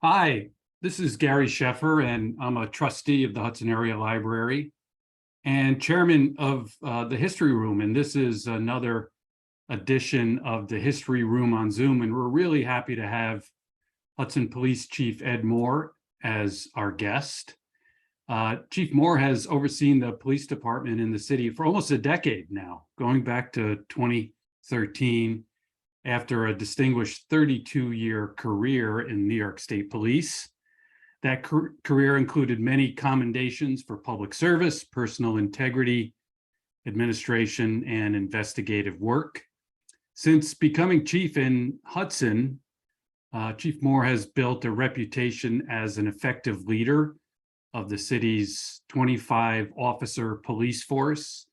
Hi, this is Gary Sheffer, and I'm a trustee of the Hudson Area Library and chairman of the History Room. And this is another edition of the History Room on Zoom. And we're really happy to have Hudson Police Chief Ed Moore as our guest. Chief Moore has overseen the police department in the city for almost a decade now, going back to 2013. After a distinguished 32-year career in New York State Police. That career included many commendations for public service, personal integrity, administration, and investigative work. Since becoming chief in Hudson, Chief Moore has built a reputation as an effective leader of the city's 25-officer police force.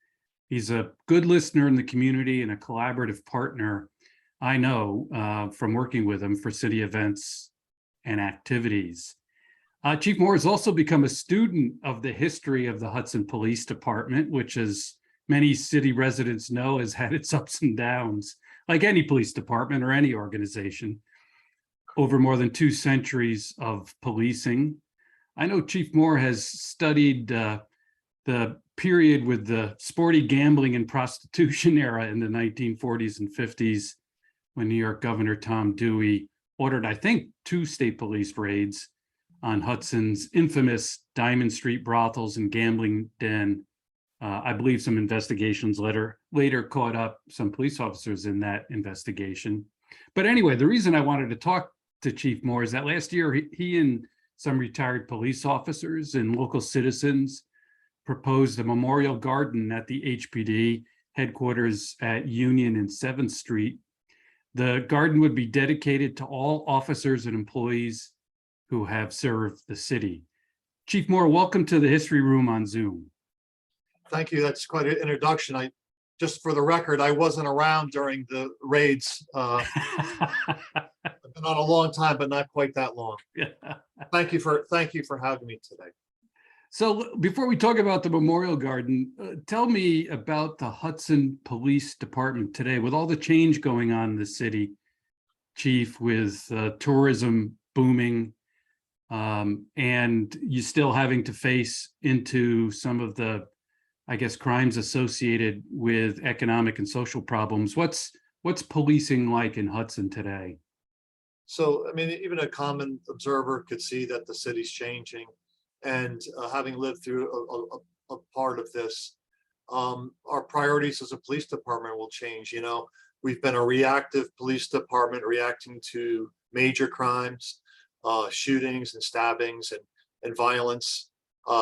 He's a good listener in the community and a collaborative partner, I know from working with him for city events and activities. Chief Moore has also become a student of the history of the Hudson Police Department, which, as many city residents know, has had its ups and downs, like any police department or any organization, over more than 2 centuries of policing. I know Chief Moore has studied the period with the sporty gambling and prostitution era in the 1940s and 50s, when New York Governor Tom Dewey ordered, I think, 2 state police raids on Hudson's infamous Diamond Street brothels and gambling den. I believe some investigations later caught up some police officers in that investigation. But anyway, the reason I wanted to talk to Chief Moore is that last year he and some retired police officers and local citizens proposed a memorial garden at the HPD headquarters at Union and 7th Street. The garden would be dedicated to all officers and employees who have served the city. Chief Moore, welcome to the History Room on Zoom. Thank you. That's quite an introduction. Just for the record, I wasn't around during the raids. I've been on a long time, but not quite that long. Thank you for having me today. So before we talk about the Memorial Garden, tell me about the Hudson Police Department today, with all the change going on in the city, Chief, with tourism booming, and you still having to face into some of the, I guess, crimes associated with economic and social problems. What's policing like in Hudson today? So, I mean, even a common observer could see that the city's changing. And having lived through a part of this, our priorities as a police department will change. You know, we've been a reactive police department, reacting to major crimes, shootings and stabbings and violence.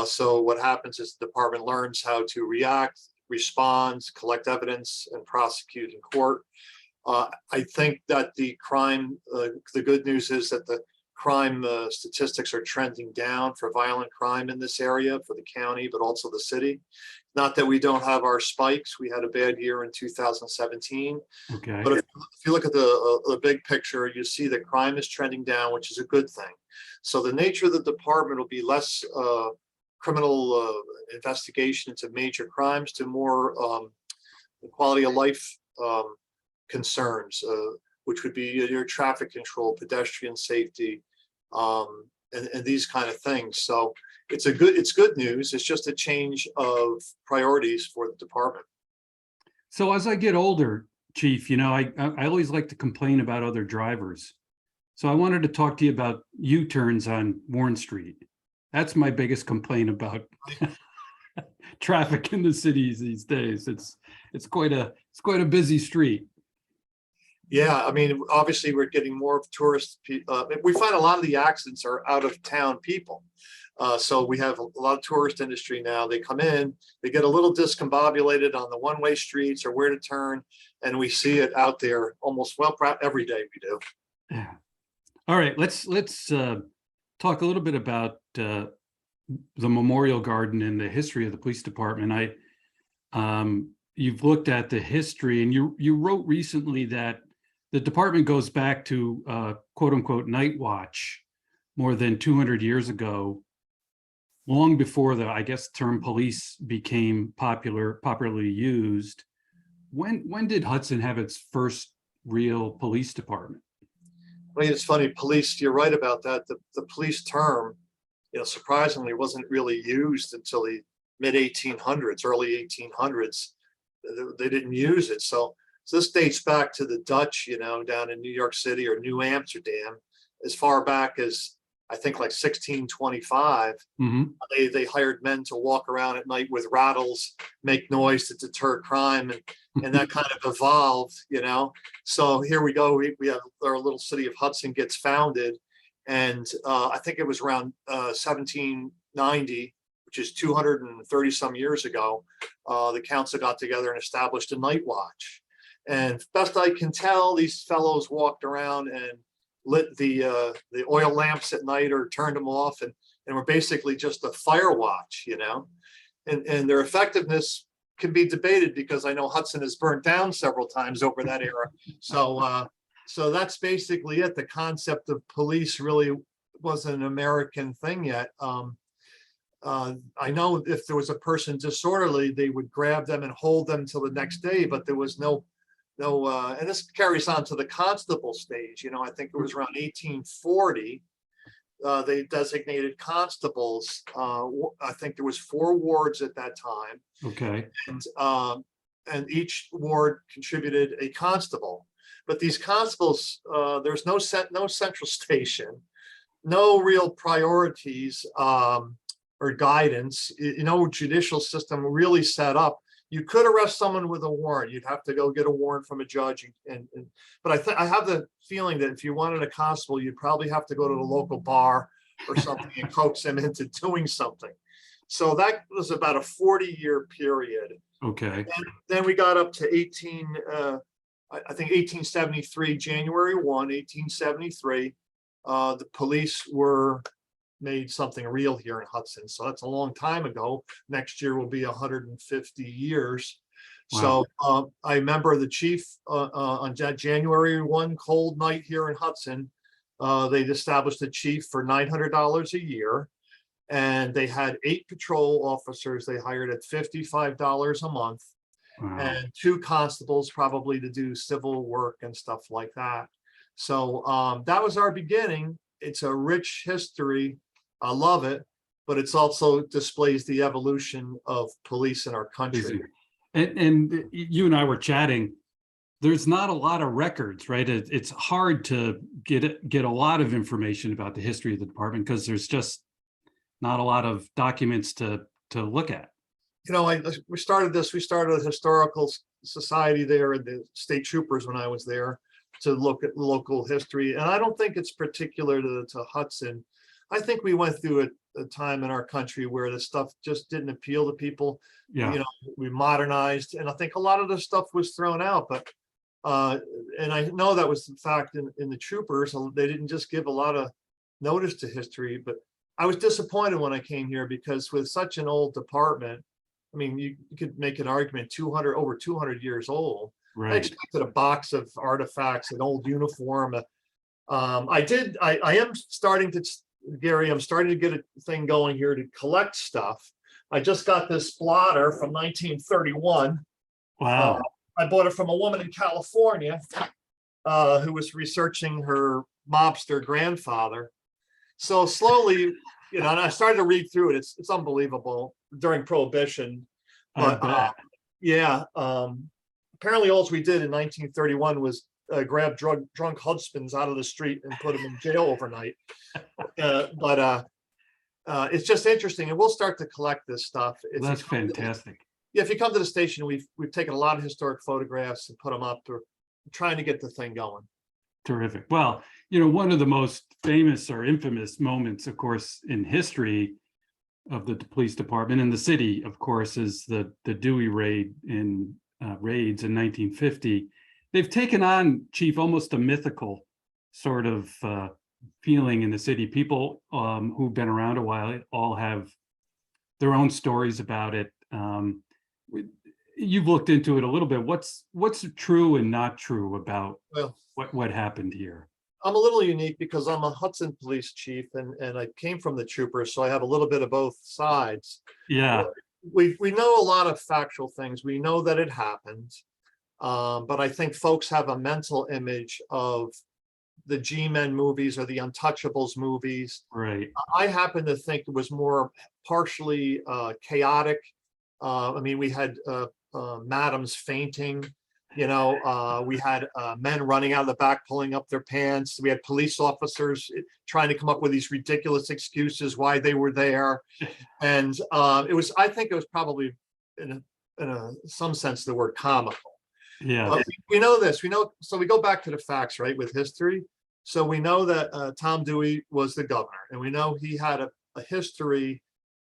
So what happens is the department learns how to react, respond, collect evidence, and prosecute in court. I think that the good news is that the crime statistics are trending down for violent crime in this area for the county, but also the city. Not that we don't have our spikes. We had a bad year in 2017. Okay. But if you look at the big picture, you see that crime is trending down, which is a good thing. So the nature of the department will be less criminal investigation into major crimes to more quality of life concerns, which would be your traffic control, pedestrian safety, and these kind of things. So it's good news. It's just a change of priorities for the department. So as I get older, Chief, you know, I always like to complain about other drivers. So I wanted to talk to you about U-turns on Warren Street. That's my biggest complaint about traffic in the cities these days. It's quite a busy street. Yeah, I mean, obviously we're getting more tourists. We find a lot of the accidents are out of town people. So we have a lot of tourist industry now. They come in, they get a little discombobulated on the one-way streets or where to turn, and we see it out there almost every day we do. Yeah. All right, let's talk a little bit about the Memorial Garden and the history of the police department. You've looked at the history, and you wrote recently that the department goes back to quote unquote night watch more than 200 years ago, long before the, I guess, term police became popularly used. When did Hudson have its first real police department? I mean, it's funny, police, you're right about that. The police term, surprisingly wasn't really used until the mid 1800s, early 1800s. They didn't use it. So this dates back to the Dutch, down in New York City or New Amsterdam, as far back as I think like 1625. Mhm. They hired men to walk around at night with rattles, make noise to deter crime, and that kind of evolved. So here we go. We have our little city of Hudson gets founded, and I think it was around 1790, which is 230 some years ago. The council got together and established a night watch. And best I can tell, these fellows walked around and lit the oil lamps at night or turned them off, and were basically just a fire watch. And their effectiveness can be debated because I know Hudson has burnt down several times over that era. So that's basically it. The concept of police really wasn't an American thing yet. I know if there was a person disorderly, they would grab them and hold them till the next day, but there was no, and this carries on to the constable stage. I think it was around 1840. They designated constables. I think there was 4 wards at that time. Okay. And each ward contributed a constable. But these constables, there's no central station, no real priorities or guidance, judicial system really set up. You could arrest someone with a warrant. You'd have to go get a warrant from a judge. But I have the feeling that if you wanted a constable, you'd probably have to go to the local bar or something and coax them into doing something. So that was about a 40-year period. Okay. And then we got up to I think 1873, January 1, 1873, the police were made something real here in Hudson. So that's a long time ago. Next year will be 150 years. Wow. So I remember the chief on January 1, cold night here in Hudson, they established a chief for $900 a year. And they had 8 patrol officers they hired at $55 a month. Wow. And 2 constables probably to do civil work and stuff like that. So that was our beginning. It's a rich history. I love it, but it's also displays the evolution of police in our country. And you and I were chatting. There's not a lot of records, right? It's hard to get a lot of information about the history of the department because there's just not a lot of documents to look at. We started a historical society there in the state troopers when I was there to look at local history. And I don't think it's particular to Hudson. I think we went through a time in our country where the stuff just didn't appeal to people. Yeah. We modernized, and I think a lot of the stuff was thrown out. But and I know that was the fact in the troopers. They didn't just give a lot of notice to history, but I was disappointed when I came here because with such an old department, I mean, you could make an argument over 200 years old. Right. I expected a box of artifacts, an old uniform. I am starting to, Gary, I'm starting to get a thing going here to collect stuff. I just got this blotter from 1931. Wow. I bought it from a woman in California who was researching her mobster grandfather. So slowly, and I started to read through it. It's unbelievable during Prohibition. But apparently all we did in 1931 was grab drunk husbands out of the street and put them in jail overnight. But it's just interesting, and we'll start to collect this stuff. That's fantastic. If you come to the station, we've taken a lot of historic photographs and put them up. We're trying to get the thing going. Terrific. Well, one of the most famous or infamous moments, of course, in history of the police department in the city, of course, is the Dewey Raid raids in 1950. They've taken on, Chief, almost a mythical sort of feeling in the city. People who've been around a while all have their own stories about it. You've looked into it a little bit. What's true and not true about what happened here? I'm a little unique because I'm a Hudson police chief and I came from the troopers, so I have a little bit of both sides. Yeah. We know a lot of factual things. We know that it happened. But I think folks have a mental image of the G-Men movies or the Untouchables movies. Right. I happen to think it was more partially chaotic. I mean, we had madams fainting, we had men running out of the back, pulling up their pants. We had police officers trying to come up with these ridiculous excuses why they were there. And I think it was probably in some sense the word comical. Yeah. But we know this, so we go back to the facts, right, with history. So we know that Tom Dewey was the governor, and we know he had a history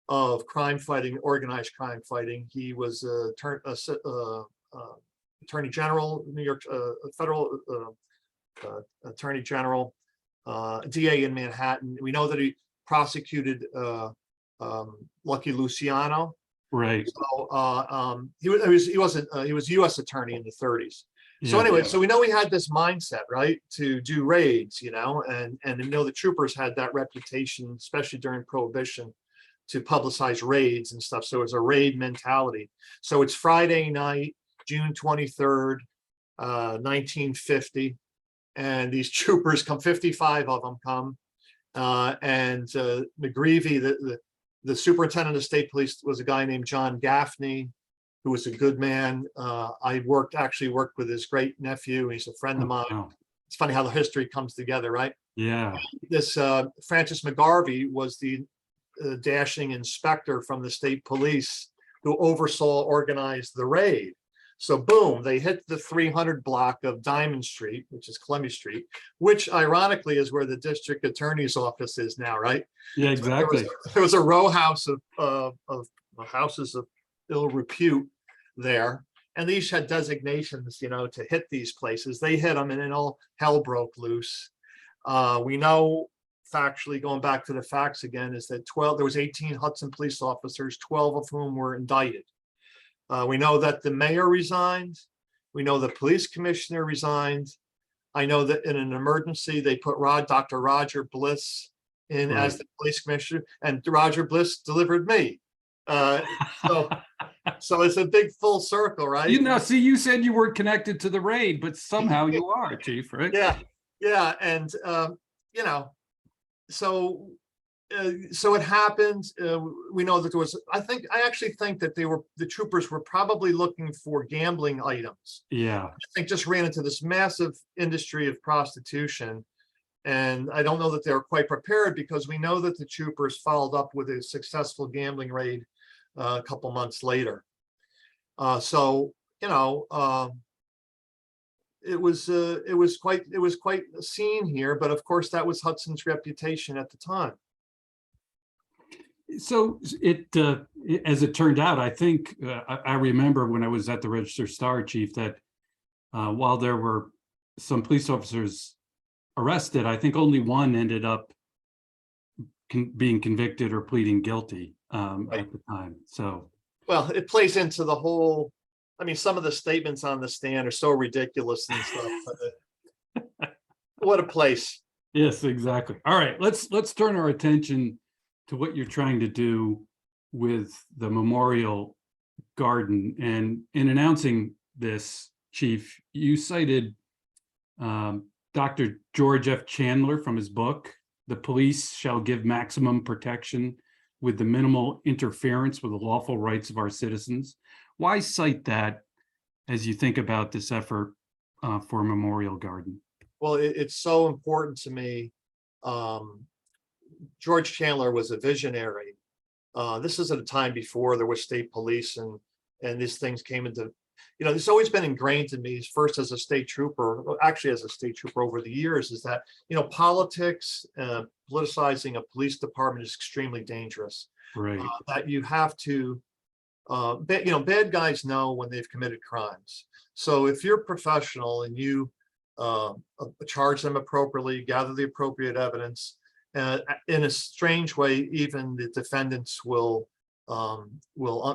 of crime fighting, organized crime fighting. He was Attorney General, New York, federal Attorney General, DA in Manhattan. We know that he prosecuted Lucky Luciano. Right. So he was U.S. attorney in the 30s. So Yeah. anyway, so we know he had this mindset, right, to do raids, and the troopers had that reputation, especially during Prohibition, to publicize raids and stuff. So it was a raid mentality. So it's Friday night, June 23rd, 1950, and these troopers come, 55 of them come, and McGreevy, the superintendent of state police, was a guy named John Gaffney, who was a good man. I actually worked with his great nephew. He's a friend of mine. Wow. It's funny how the history comes together, right? Yeah. This Francis McGarvey was the dashing inspector from the state police who organized the raid. So boom, they hit the 300 block of Diamond Street, which is Columbia Street, which ironically is where the district attorney's office is now, right? Yeah, exactly. So there was a row house of houses of ill repute there, and they each had designations, to hit these places. They hit them, and then all hell broke loose. We know factually, going back to the facts again, is that there was 18 Hudson police officers, 12 of whom were indicted. We know that the mayor resigned. We know the police commissioner resigned. I know that in an emergency, they put Dr. Roger Bliss in as the police commissioner, and Roger Bliss delivered me. So it's a big full circle, right? See, you said you weren't connected to the raid, but somehow you are, Chief, right? Yeah. And, so it happened. We know that there was, I actually think that the troopers were probably looking for gambling items. Yeah. I think just ran into this massive industry of prostitution. And I don't know that they were quite prepared, because we know that the troopers followed up with a successful gambling raid a couple months later. It was quite a scene here, but of course that was Hudson's reputation at the time. So as it turned out, I think I remember when I was at the Register-Star, Chief, that while there were some police officers arrested, I think only one ended up being convicted or pleading guilty at the time. So, well, it plays into the whole. I mean, some of the statements on the stand are so ridiculous and stuff. But what a place! Yes, exactly. All right, let's turn our attention to what you're trying to do with the Memorial Garden. And in announcing this, Chief, you cited Dr. George F. Chandler from his book, "The Police Shall Give Maximum Protection with the Minimal Interference with the Lawful Rights of Our Citizens." Why cite that as you think about this effort for a Memorial Garden? Well, it's so important to me. George Chandler was a visionary. This is at a time before there was state police, and these things came into, it's always been ingrained in me, first as a state trooper, actually as a state trooper over the years, is that, politics, politicizing a police department is extremely dangerous. Right. That you have to, bad guys know when they've committed crimes. So if you're professional and you charge them appropriately, gather the appropriate evidence, in a strange way, even the defendants will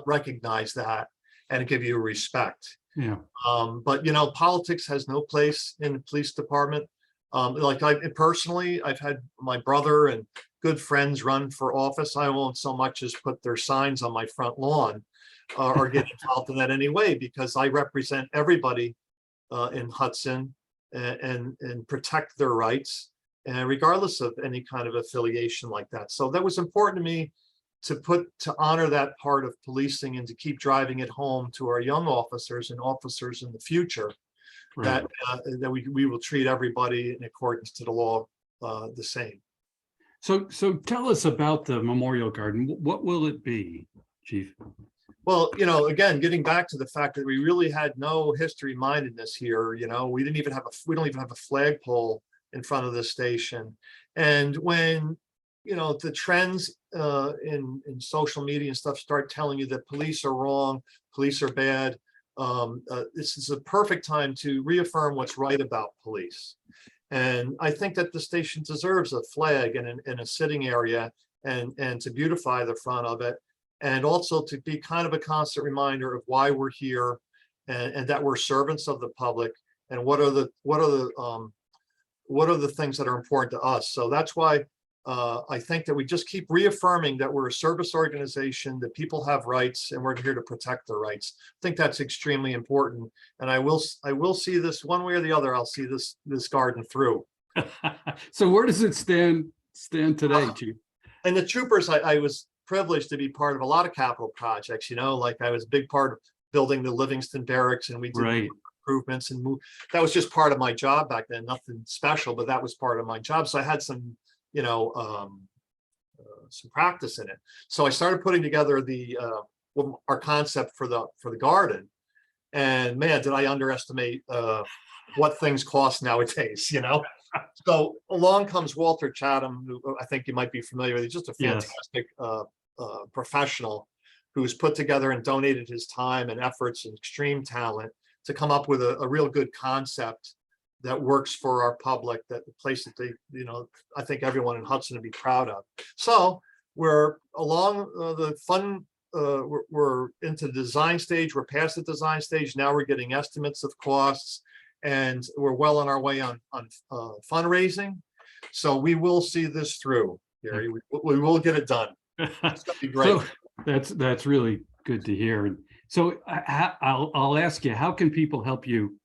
recognize that and give you respect. Yeah. But politics has no place in the police department. Like I've had my brother and good friends run for office. I won't so much as put their signs on my front lawn or get involved in that anyway, because I represent everybody in Hudson, and protect their rights, and regardless of any kind of affiliation like that. So that was important to me to honor that part of policing and to keep driving it home to our young officers and officers in the future Right. that we will treat everybody in accordance to the law the same. So tell us about the Memorial Garden. What will it be, Chief? Well, again, getting back to the fact that we really had no history mindedness here, we don't even have a flagpole in front of the station. And when, the trends in social media and stuff start telling you that police are wrong, police are bad, this is a perfect time to reaffirm what's right about police. And I think that the station deserves a flag in a sitting area and to beautify the front of it. And also to be kind of a constant reminder of why we're here and that we're servants of the public and what are the things that are important to us. So that's why I think that we just keep reaffirming that we're a service organization, that people have rights and we're here to protect their rights. I think that's extremely important. And I will see this one way or the other. I'll see this garden through. So where does it stand today, Chief? And the troopers, I was privileged to be part of a lot of capital projects, like I was a big part of building the Livingston barracks, and we did improvements and that was just part of my job back then, nothing special, but that was part of my job. So I had some practice in it. So I started putting together our concept for the garden, and man, did I underestimate what things cost nowadays, So along comes Walter Chatham, who I think you might be familiar with. He's just a fantastic professional who's put together and donated his time and efforts and extreme talent to come up with a real good concept that works for our public, that the place that they, I think everyone in Hudson would be proud of. So we're along the fun, we're into the design stage, we're past the design stage. Now we're getting estimates of costs, and we're well on our way on fundraising. So we will see this through, Gary. We will get it done. It's gonna be great. So that's really good to hear. So I'll ask you, how can people help you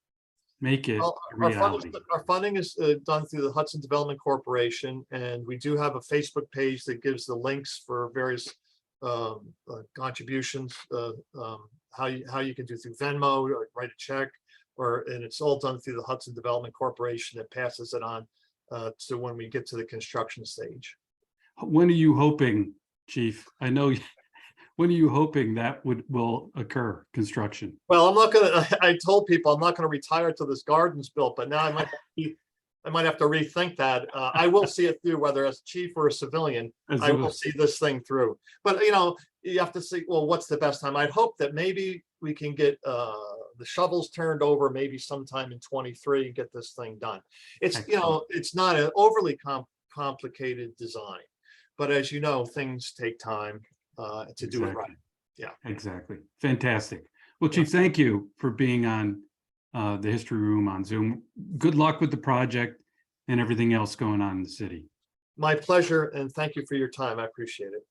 make it a reality? Our funding is done through the Hudson Development Corporation, and we do have a Facebook page that gives the links for various contributions, how you can do through Venmo or write a check, and it's all done through the Hudson Development Corporation that passes it on to when we get to the construction stage. When are you hoping, Chief? I know. When are you hoping that will occur, construction? Well, I told people I'm not gonna retire till this garden's built, but now I might have to rethink that. I will see it through, whether as chief or a civilian. I will see this thing through. But you have to see, well, what's the best time? I'd hope that maybe we can get the shovels turned over maybe sometime in 23 and get this thing done. It's it's not an overly complicated design, but as you know, things take time to do it right. Yeah, exactly. Fantastic. Well, Chief, thank you for being on the History Room on Zoom. Good luck with the project and everything else going on in the city. My pleasure, and thank you for your time. I appreciate it.